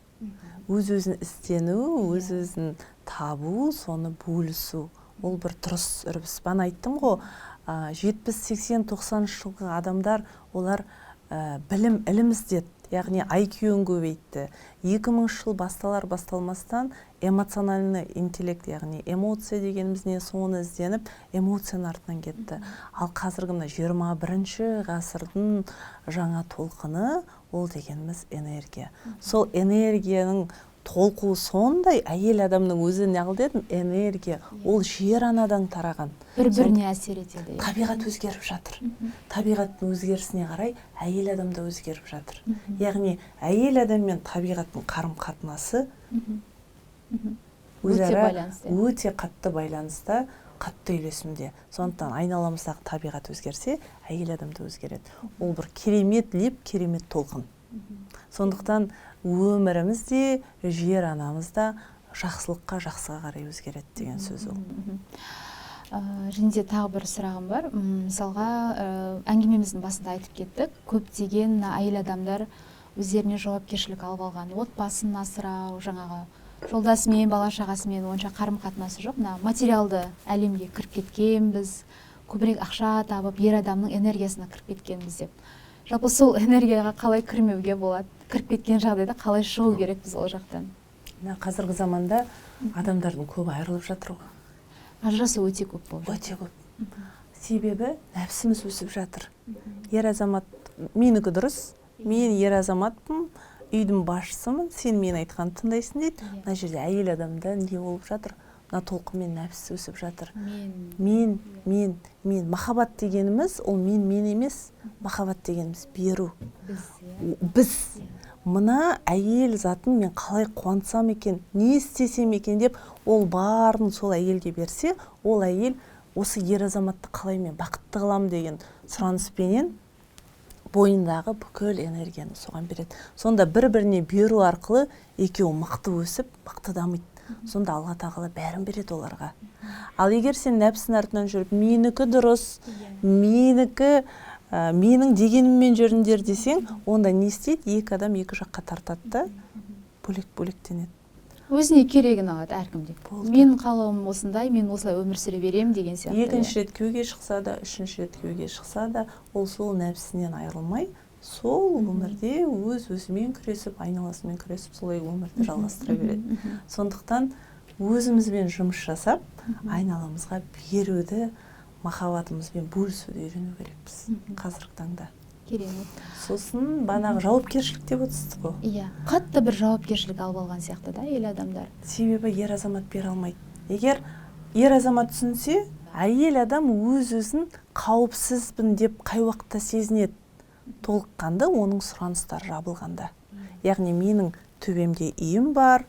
Өз-өзін іздену, өз-өзін табу, соны бөлісу. Ол бір дұрыс үрдіс. Бана айттым ғой, 70-80-90 жылғы адамдар, олар білім, ілім іздеді. Яғни IQ-ін көбейтті. 2000 жыл басталмастан эмоциональный интеллект, яғни эмоция дегеніміз не, соны ізденіп, эмоцияның артынан кетті. Ал қазіргі 21 ғасырдың жаңа толқыны, ол дегеніміз энергия. Сол энергияның толқуы сондай, әйел адамның өзі неғыл дедім, энергия, ол жер анадан тараған. Бір-біріне әсер етеді. Табиғат өзгеріп жатыр. Табиғаттың өзгерісіне қарай әйел адам да өзгеріп жатыр. Яғни әйел адам мен табиғаттың қарым-қатынасы өте қатты байланыста, қатты үйлесімде. Сондықтан айналамыздағы табиғат өзгерсе, әйел адам да өзгереді. Ол бір керемет леп, керемет толқын. Сондықтан өмірімізде, жер анамызда жақсылыққа, жақсыға қарай өзгереді деген сөз ол. Және де тағы бір сұрағым бар. Мысалға, әңгімеміздің басында айтып кеттік, көптеген әйел адамдар өздеріне жауапкершілік алып алған, отбасын асырау, жаңағы жолдасымен, бала-шағасымен онша қарым-қатынасы жоқ. Материалды әлемге кіріп кеткенбіз, көбірек ақша табып, ер адамның энергиясына кіріп кеткенбіз деп. Жалпы сол энергияға қалай кірмеуге болады? Кіріп кеткен жағдайда қалай шығу керекпіз ол жақтан? Қазіргі заманда адамдардың көбі айырылып жатыр ғой. Ажырасу өте көп болып Өте жатыр. көп. Себебі нәпсіміз өсіп жатыр. Ер азамат, менікі дұрыс, мен ер азаматпын, үйдің басшысымын, сен мен айтқан тыңдайсың дейді. Мына жерде әйел адамда не болып жатыр? Мына толқынмен нәпсі өсіп жатыр. Мен. Махаббат дегеніміз, ол мен емес. Махаббат дегеніміз беру. Біз. Мына әйел затын мен қалай қуантсам екен, не істесем екен деп, ол барын сол әйелге берсе, ол әйел осы ер азаматты қалай мен бақытты қылам деген сұраныспенен бойындағы бүкіл энергияны соған береді. Сонда бір-біріне беру арқылы екеуі мықты өсіп, мықты дамиды. Сонда Алла тағала бәрін береді оларға. Ал егер сен нәпсінің артынан жүріп, менікі дұрыс, менің дегеніммен жүріңдер десең, онда не істейді? Екі адам екі жаққа тартады да, бөлек-бөлектенеді. Өзіне керегін алады әркімде. Мен қалауым осындай, мен осылай өмір сүре берем деген сияқты. Екінші рет күйеуге шықса да, үшінші рет күйеуге шықса да, ол сол нәпсінен айырылмай, сол өмірде өз-өзімен күресіп, айналасымен күресіп, солай өмірді жалғастыра береді. Сондықтан өзімізбен жұмыс жасап, айналамызға беруді, махаббатымызбен бөлісуді үйрену керекпіз қазіргі таңда. Керемет. Сосын банағы жауапкершілік деп отырсыз ғой. Иә, қатты бір жауапкершілік алып алған сияқты да ел адамдар. Себебі ер азамат бере алмайды. Егер ер азамат түсінсе, әйел адам өз-өзін қауіпсізбін деп қай уақытта сезінеді? Толыққанды оның сұраныстары жабылғанда. Яғни менің төбемде үйім бар,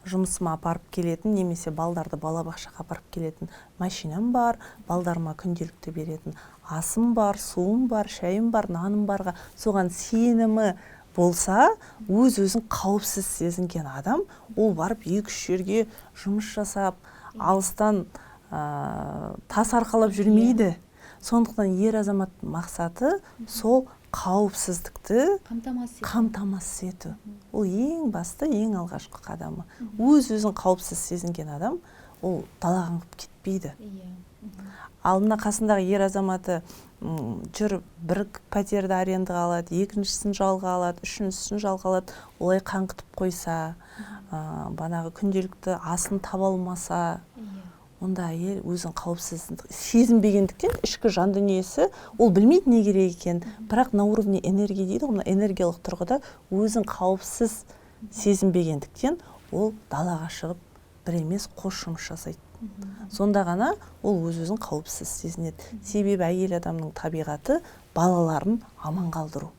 жұмысыма апарып келетін, немесе балдарды балабақшаға апарып келетін машинам бар, балдарыма күнделікті беретін асым бар, суым бар, шайым бар, наным барға соған сенімі болса, өз-өзін қауіпсіз сезінген адам, ол барып екі-үш жерге жұмыс жасап, алыстан тас арқалап жүрмейді. Сондықтан ер азамат мақсаты сол қауіпсіздікті қамтамасыз ету. Ол ең басты, ең алғашқы қадамы. Өз-өзін қауіпсіз сезінген адам, ол далағанып кетпейді. Ал мына қасындағы ер азаматы жүр бір пәтерді арендаға алады, екіншісін жалға алады, үшіншісін жалға алады, олай қаңғытып қойса, банағы күнделікті асын таба алмаса, онда әйел өзін қауіпсіз сезінбегендіктен ішкі жан дүниесі ол білмейді не керек екен, бірақ на уровне энергии дейді, оны энергиялық тұрғыда өзін қауіпсіз сезінбегендіктен ол далаға шығып бір емес қос жұмыс жасайды. Сонда ғана ол өз-өзін қауіпсіз сезінеді. Себебі әйел адамның табиғаты балаларын аман қалдыру.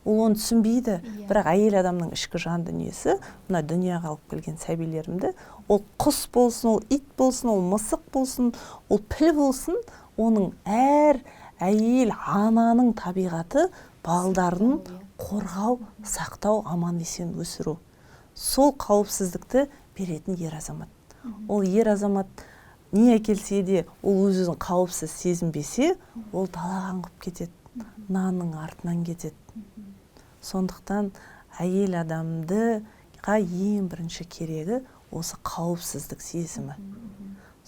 Ол оны түсінбейді, бірақ әйел адамның ішкі жан дүниесі, мына дүнияға алып келген сәбилерімді, ол құс болсын, ол ит болсын, ол мысық болсын, ол піл болсын, оның әр әйел ананың табиғаты балдарын қорғау, сақтау, аман есен өсіру. Сол қауіпсіздікті беретін ер азамат. Ол ер азамат не әкелсе де, ол өз-өзін қауіпсіз сезінбесе, ол далаға аңғып кетеді, нанның артынан кетеді. Сондықтан әйел адамдыға ең бірінші керегі осы қауіпсіздік сезімі.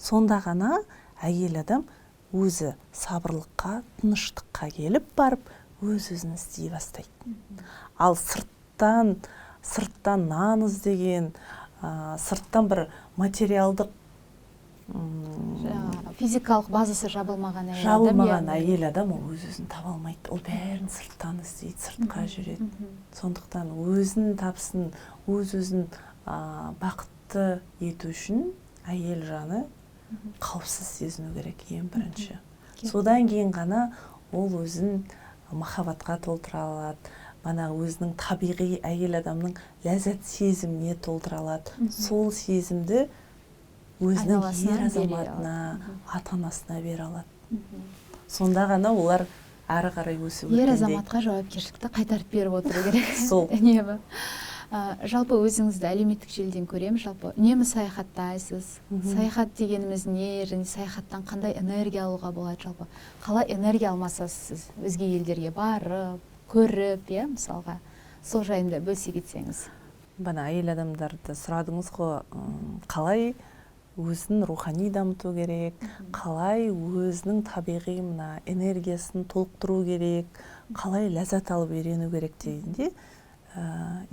Сонда ғана әйел адам өзі сабырлыққа, тыныштыққа келіп барып, өз-өзін істей бастайды. Ал сырттан нан іздеген, сырттан бір материалдық физикалық базасы жабылмаған әйел адам ол өз-өзін таба алмайды. Ол бәрін сырттан іздейді, сыртқа жүреді. Сондықтан өзін тапсын, өз-өзін бақытты ету үшін әйел жаны қауіпсіз сезіну керек ең бірінші. Содан кейін ғана ол өзін махаббатқа толтыра алады, мана өзінің табиғи әйел адамның ләззат сезіміне толтыра алады. Сол сезімді өзінің ер азаматына, ата-анасына бере алады. Сонда ғана олар әрі қарай өсіп өткендей. Ер азаматқа жауапкершілікті қайтарып беріп отыру керек. Сол. Жалпы өзіңізді әлеуметтік желіден көреміз, жалпы үнемі саяхаттайсыз. Саяхат дегеніміз не, және саяхаттан қандай энергия алуға болады жалпы? Қалай энергия алмасасыз сіз? Өзге елдерге барып, көріп, мысалға, сол жайында бөлісе кетсеңіз. Бана әйел адамдарды сұрадыңыз ғой, қалай өзін рухани дамыту керек, қалай өзінің табиғи мына энергиясын толықтыру керек, қалай ләззат алып үйрену керек дегенде,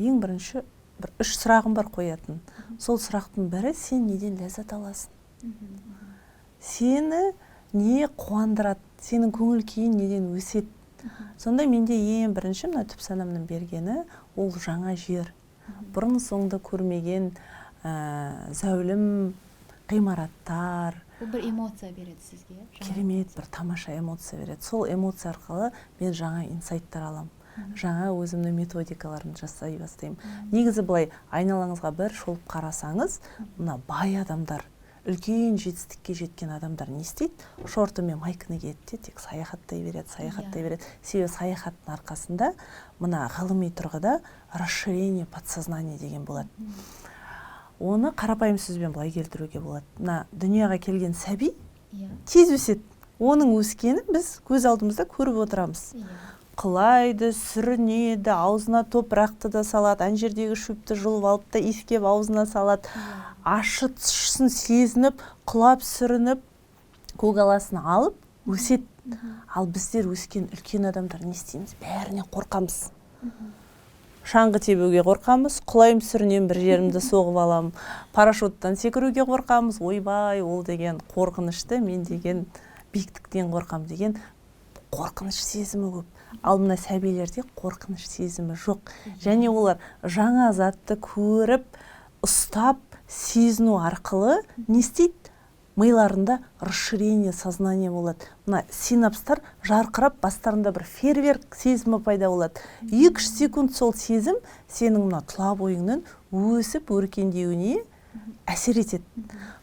ең бірінші бір 3 сұрағым бар қоятын. Сол сұрақтың бірі, сен неден ләззат аласың? Сені не қуандырады? Сенің көңіл күйің неден өседі? Сонда менде ең бірінші мына түп санамның бергені ол жаңа жер. Бұрын соңды көрмеген зәулім ғимараттар. Бұл бір эмоция береді сізге. Керемет, бір тамаша эмоция береді. Сол эмоция арқылы мен жаңа инсайттар аламын. Жаңа өзімнің методикаларымды жасай бастаймын. Негізі былай айналаңызға бір шолып қарасаңыз, мына бай адамдар, үлкен жетістікке жеткен адамдар не істейді? Шорты мен майканы киеді, тек саяхаттай береді. Себебі саяхаттың арқасында мына ғылыми тұрғыда расширение подсознания деген болады. Оны қарапайым сөзбен былай келтіруге болады. Мына дүнияға келген сәби тез өседі. Оның өскені біз көз алдымызда көріп отырамыз. Құлайды, сүрінеді, аузына топырақты да салады, ана жердегі шөпті жұлып алып та иіскеп аузына салады. Ашы тұщысын сезініп, құлап сүрініп, көгаласын алып өседі. Ал біздер өскен үлкен адамдар не істейміз? Бәріне қорқамыз. Шаңғы тебуге қорқамыз, құлайым сүрінем, бір жерімді соғып алам, парашюттан секіруге қорқамыз, ойбай, ол деген қорқынышты, мен деген биіктіктен қорқам деген қорқыныш сезімі көп. Ал мына сәбилерде қорқыныш сезімі жоқ. Және олар жаңа затты көріп, ұстап, сезіну арқылы не істейді? миларында расширение сознания болады. Мына синапстар жарқырап, бастарында бір фейерверк сезімі пайда болады. 2-3 секунд сол сезім сенің мына тұла бойыңның өсіп өркендеуіне әсер етеді.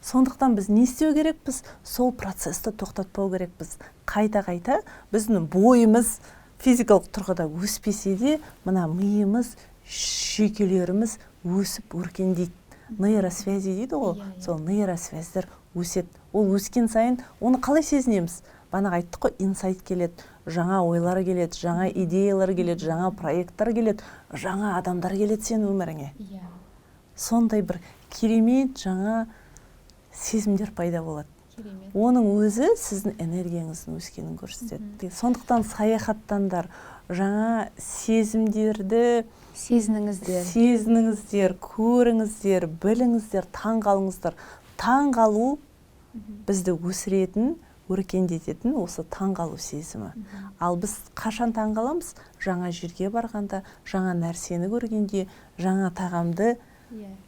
Сондықтан біз не істеу керекпіз? Сол процесті тоқтатпау керекпіз. Қайта-қайта біздің бойымыз физикалық тұрғыда өспесе де, мына миымыз, жүйкелеріміз өсіп өркендейді. Нейросвязи дейді ғой, сол нейросвязьдер өседі. Ол өскен сайын оны қалай сезінеміз? Бағана айттық қой, инсайт келеді, жаңа ойлар келеді, жаңа идеялар келеді, жаңа проекттар келеді, жаңа адамдар келеді сен өміріңе. Сондай бір керемет жаңа сезімдер пайда болады. Оның өзі сіздің энергияңыздың өскенін көрсетеді. Сондықтан саяхаттандар, жаңа сезімдерді сезініңіздер, көріңіздер, біліңіздер, таңғалыңыздар. Таңғалу бізді өсіретін, өркендететін осы таңғалу сезімі. Ал біз қашан таңғаламыз? Жаңа жерге барғанда, жаңа нәрсені көргенде, жаңа тағамды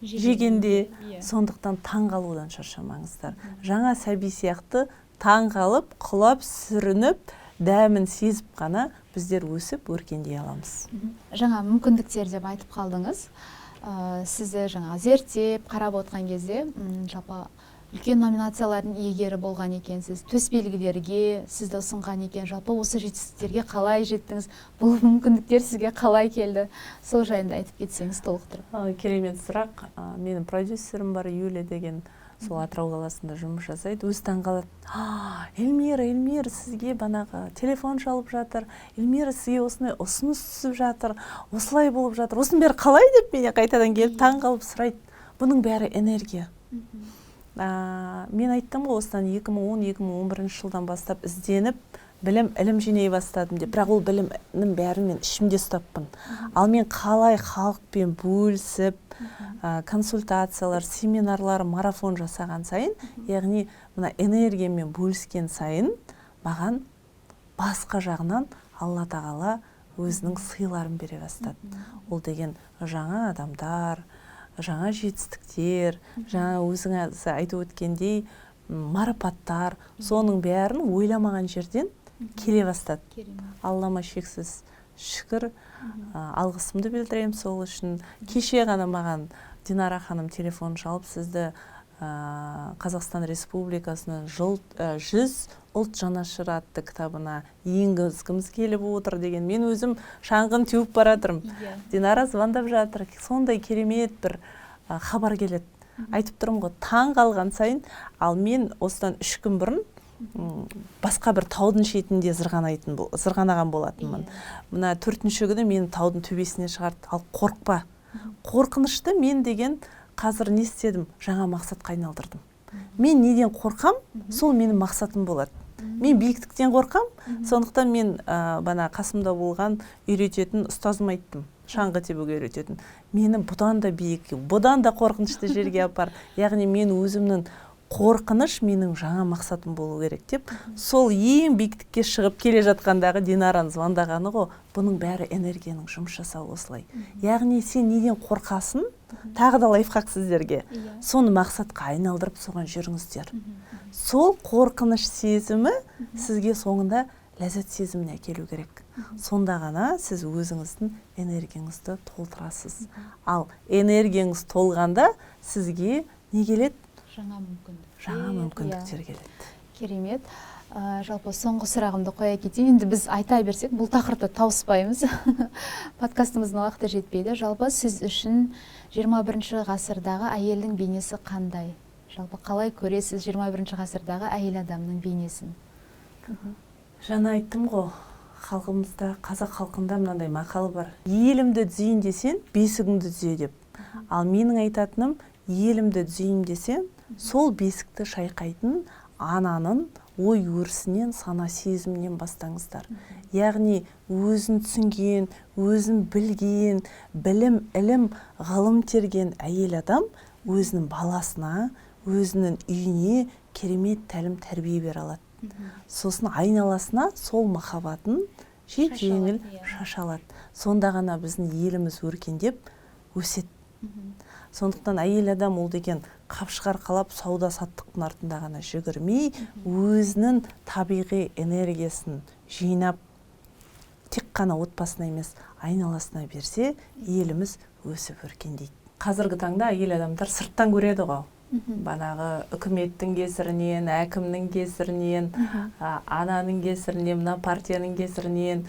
жегенде. Сондықтан таңғалудан шаршамаңыздар. Жаңа сәби сияқты таңғалып, құлап, сүрініп, дәмін сезіп қана біздер өсіп өркендей аламыз. Жаңа мүмкіндіктер деп айтып қалдыңыз. Сізді жаңа зерттеп, қарап отқан кезде, жалпы үлкен номинациялардың иегері болған екенсіз, төсбелгілерге сізді ұсынған екен. Жалпы осы жетістіктерге қалай жеттіңіз? Бұл мүмкіндіктер сізге қалай келді? Сол жайында айтып кетсеңіз толықтырып. Керемет сұрақ. Менің продюсерім бар, Юлия деген, сол Атырау қаласында жұмыс жасайды. Өз таңғалады. Эльмира, сізге банағы телефон шалып жатыр. Эльмира, сізге осындай ұсыныс түсіп жатыр. Осылай болып жатыр. Осының бәрі қалай деп мене қайтадан келіп таңғалып сұрайды. Бұның бәрі энергия. Мен айттым ғой, осыдан 2010-2011 жылдан бастап ізденіп, білім, ілім жинай бастадым деп. Бірақ ол білімнің бәрін мен ішімде ұстаппын. Ал мен қалай халықпен бөлісіп, консультациялар, семинарлар, марафон жасаған сайын, яғни мына энергиямен бөліскен сайын, маған басқа жағынан Алла тағала өзінің сыйларын бере бастады. Ол деген жаңа адамдар, жаңа жетістіктер, жаңа өзіңіз айтып өткендей марапаттар, соның бәрін ойламаған жерден келе бастады. Аллама шексіз шүкір, алғысымды білдіремін сол үшін. Кеше ғана маған Динара ханым телефон шалып, сізді Қазақстан Республикасының 100 ұлт жанашыры атты кітабына енгізгіміз келіп отыр деген. Мен өзім шаңғын теуіп баратырмын. Динара звондап жатыр. Сондай керемет бір хабар келеді. Айтып тұрмын ғой, таң қалған сайын, ал мен осыдан 3 күн бұрын басқа бір таудың шетінде зырғанаған болатынмын. Мына 4-ші күні мені таудың төбесіне шығарды. Ал қорықпа. Қорқынышты мен деген қазір не істедім? Жаңа мақсатқа айналдырдым. Мен неден қорқам, сол менің мақсатым болады. Мен биіктіктен қорқам, сондықтан мен бана қасымда болған үйрететін ұстазым айттым. Шаңғы тебуге үйрететін. Мені бұдан да биік, бұдан да қорқынышты жерге апар. Яғни мен өзімнің қорқыныш менің жаңа мақсатым болу керек деп, сол ең биіктікке шығып келе жатқандағы Динараның звондағаны ғой, бұның бәрі энергияның жұмыс жасауы осылай. Яғни сен неден қорқасын, тағы да лайфхак сіздерге, соны мақсатқа айналдырып соған жүріңіздер. Сол қорқыныш сезімі сізге соңында ләззат сезіміне әкелу керек. Сонда ғана сіз өзіңіздің энергияңызды толтырасыз. Ал энергияңыз толғанда сізге не келеді? Жаңа мүмкіндіктер келеді. Керемет. Жалпы соңғы сұрағымды қоя кетейін. Енді біз айта берсек, бұл тақырыпты тауыспаймыз. Подкастымыздың уақыты жетпейді. Жалпы сіз үшін 21 ғасырдағы әйелдің бейнесі қандай? Жалпы қалай көресіз 21 ғасырдағы әйел адамның бейнесін? Жаңа айттым ғой, халқымызда, қазақ халқында мынандай мақал бар. Елімді түзейін десең, бесігіңді түзе деп. Ал менің айтатыным, елімді түзейін десең, сол бесікті шайқайтын ананың ой өрісінен, сана сезімінен бастаңыздар. Яғни өзін түсінген, өзін білген, білім, ілім, ғылым терген әйел адам өзінің баласына, өзінің үйіне керемет тәлім тәрбие бере алады. Сосын айналасына сол махаббатын жеңіл шашалады. Сонда ғана біздің еліміз өркендеп өседі. Сондықтан әйел адам ол деген қапшық арқалап сауда саттықтың артында ғана жүгірмей, өзінің табиғи энергиясын жинап, тек қана отбасына емес, айналасына берсе, еліміз өсіп өркендейді. Қазіргі таңда әйел адамдар сырттан көреді ғой. Банағы үкіметтің кесірінен, әкімнің кесірінен, ананың кесірінен, мына партияның кесірінен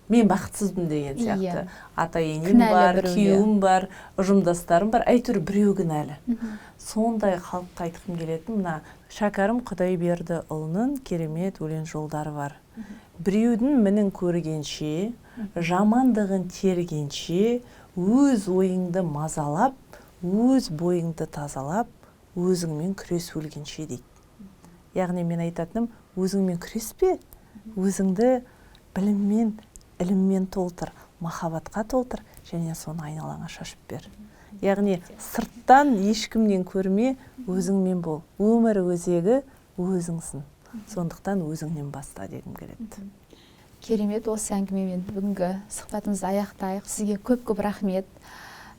мен бақытсызбын деген сияқты. Ата-енем бар, күйеуім бар, ұжымдастарым бар, әйтеуір біреу кінәлі. Сондай халыққа айтқым келетін, мына Шәкәрім Құдайбердіұлының керемет өлең жолдары бар. Біреудің мінін көргенше, жамандығын тергенше, өз ойыңды мазалап, өз бойыңды тазалап, өзіңмен күрес өлгенше дейді. Яғни мен айтатыным, өзіңмен күреспе, өзіңді біліммен, іліммен толтыр, махаббатқа толтыр, және соны айналаңа шашып бер. Яғни сырттан ешкімнен көрме, өзіңмен бол. Өмір өзегі өзіңсің. Сондықтан өзіңнен баста дегім келеді. Керемет, осы әңгімемен бүгінгі сұхбатымызды аяқтайық. Сізге көп-көп рахмет.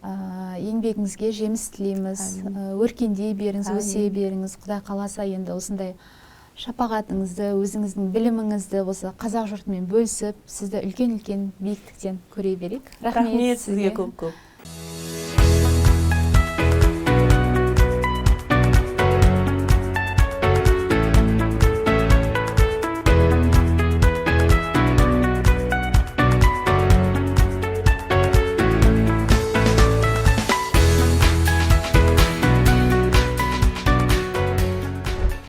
Еңбегіңізге жеміс тілейміз. Өркендей беріңіз, өсе беріңіз. Құдай қаласа енді осындай шапағатыңызды, өзіңіздің біліміңізді осы қазақ жұртымен бөлісіп, сізді үлкен-үлкен биіктіктен көре берейік. Рахмет сізге көп-көп.